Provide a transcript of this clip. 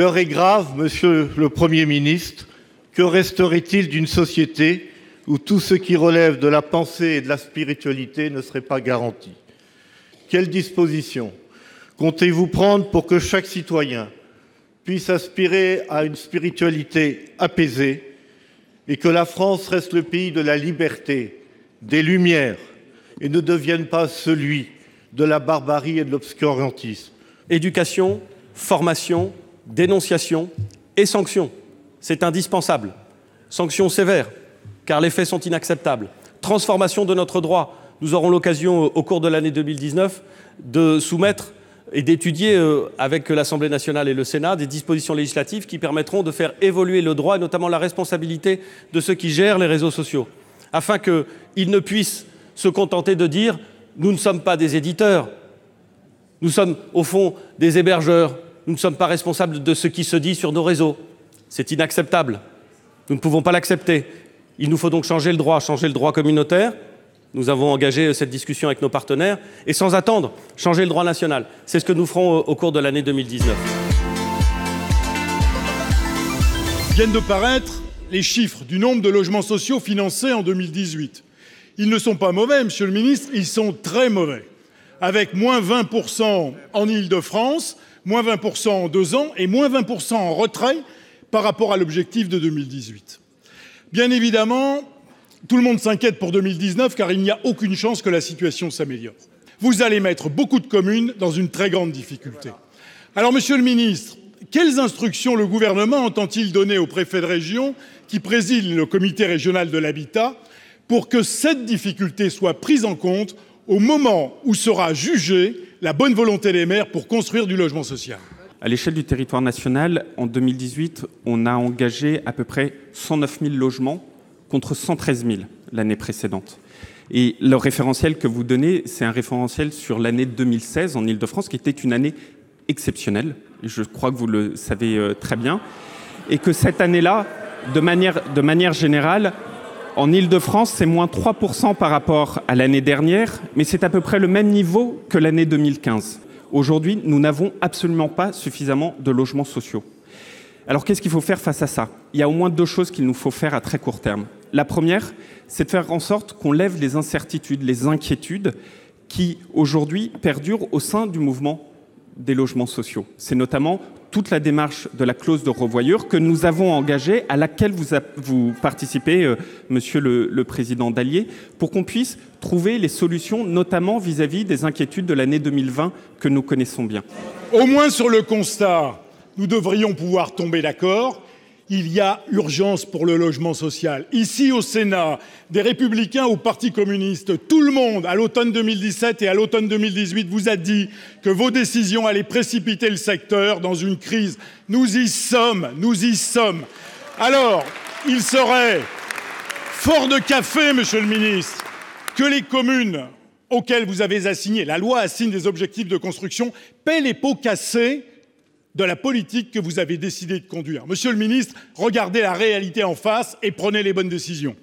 L'heure est grave, monsieur le Premier ministre. Que resterait-il d'une société où tout ce qui relève de la pensée et de la spiritualité ne serait pas garanti? Quelles dispositions comptez-vous prendre pour que chaque citoyen puisse aspirer à une spiritualité apaisée et que la France reste le pays de la liberté, des Lumières, et ne devienne pas celui de la barbarie et de l'obscurantisme? Éducation, formation, dénonciation et sanctions. C'est indispensable. Sanctions sévères, car les faits sont inacceptables. Transformation de notre droit. Nous aurons l'occasion, au cours de l'année 2019, de soumettre et d'étudier avec l'Assemblée nationale et le Sénat des dispositions législatives qui permettront de faire évoluer le droit et notamment la responsabilité de ceux qui gèrent les réseaux sociaux, afin qu'ils ne puissent se contenter de dire « nous ne sommes pas des éditeurs, nous sommes au fond des hébergeurs, nous ne sommes pas responsables de ce qui se dit sur nos réseaux ». C'est inacceptable. Nous ne pouvons pas l'accepter. Il nous faut donc changer le droit communautaire. Nous avons engagé cette discussion avec nos partenaires et sans attendre, changer le droit national. C'est ce que nous ferons au cours de l'année 2019. Viennent de paraître les chiffres du nombre de logements sociaux financés en 2018. Ils ne sont pas mauvais, monsieur le ministre, ils sont très mauvais. Avec moins 20% en Île-de-France, moins 20% en 2 ans et moins 20% en retrait par rapport à l'objectif de 2018. Bien évidemment, tout le monde s'inquiète pour 2019 car il n'y a aucune chance que la situation s'améliore. Vous allez mettre beaucoup de communes dans une très grande difficulté. Alors, monsieur le ministre, quelles instructions le gouvernement entend-il donner au préfet de région qui préside le comité régional de l'habitat pour que cette difficulté soit prise en compte au moment où sera jugée la bonne volonté des maires pour construire du logement social? À l'échelle du territoire national, en 2018, on a engagé à peu près 109 000 logements contre 113 000 l'année précédente. Et le référentiel que vous donnez, c'est un référentiel sur l'année 2016 en Île-de-France, qui était une année exceptionnelle. Et je crois que vous le savez très bien. Et que cette année-là, de manière générale, en Île-de-France, c'est moins 3% par rapport à l'année dernière, mais c'est à peu près le même niveau que l'année 2015. Aujourd'hui, nous n'avons absolument pas suffisamment de logements sociaux. Alors, qu'est-ce qu'il faut faire face à ça? Il y a au moins 2 choses qu'il nous faut faire à très court terme. La première, c'est de faire en sorte qu'on lève les incertitudes, les inquiétudes qui, aujourd'hui, perdurent au sein du mouvement des logements sociaux. C'est notamment toute la démarche de la clause de revoyure que nous avons engagée, à laquelle vous participez, monsieur le président Dallier, pour qu'on puisse trouver les solutions, notamment vis-à-vis des inquiétudes de l'année 2020 que nous connaissons bien. Au moins sur le constat, nous devrions pouvoir tomber d'accord. Il y a urgence pour le logement social. Ici, au Sénat, des Républicains au Parti communiste, tout le monde, à l'automne 2017 et à l'automne 2018, vous a dit que vos décisions allaient précipiter le secteur dans une crise. Nous y sommes, nous y sommes. Alors, il serait fort de café, monsieur le ministre, que les communes auxquelles vous avez assigné, la loi assigne des objectifs de construction, paient les pots cassés de la politique que vous avez décidé de conduire. Monsieur le ministre, regardez la réalité en face et prenez les bonnes décisions.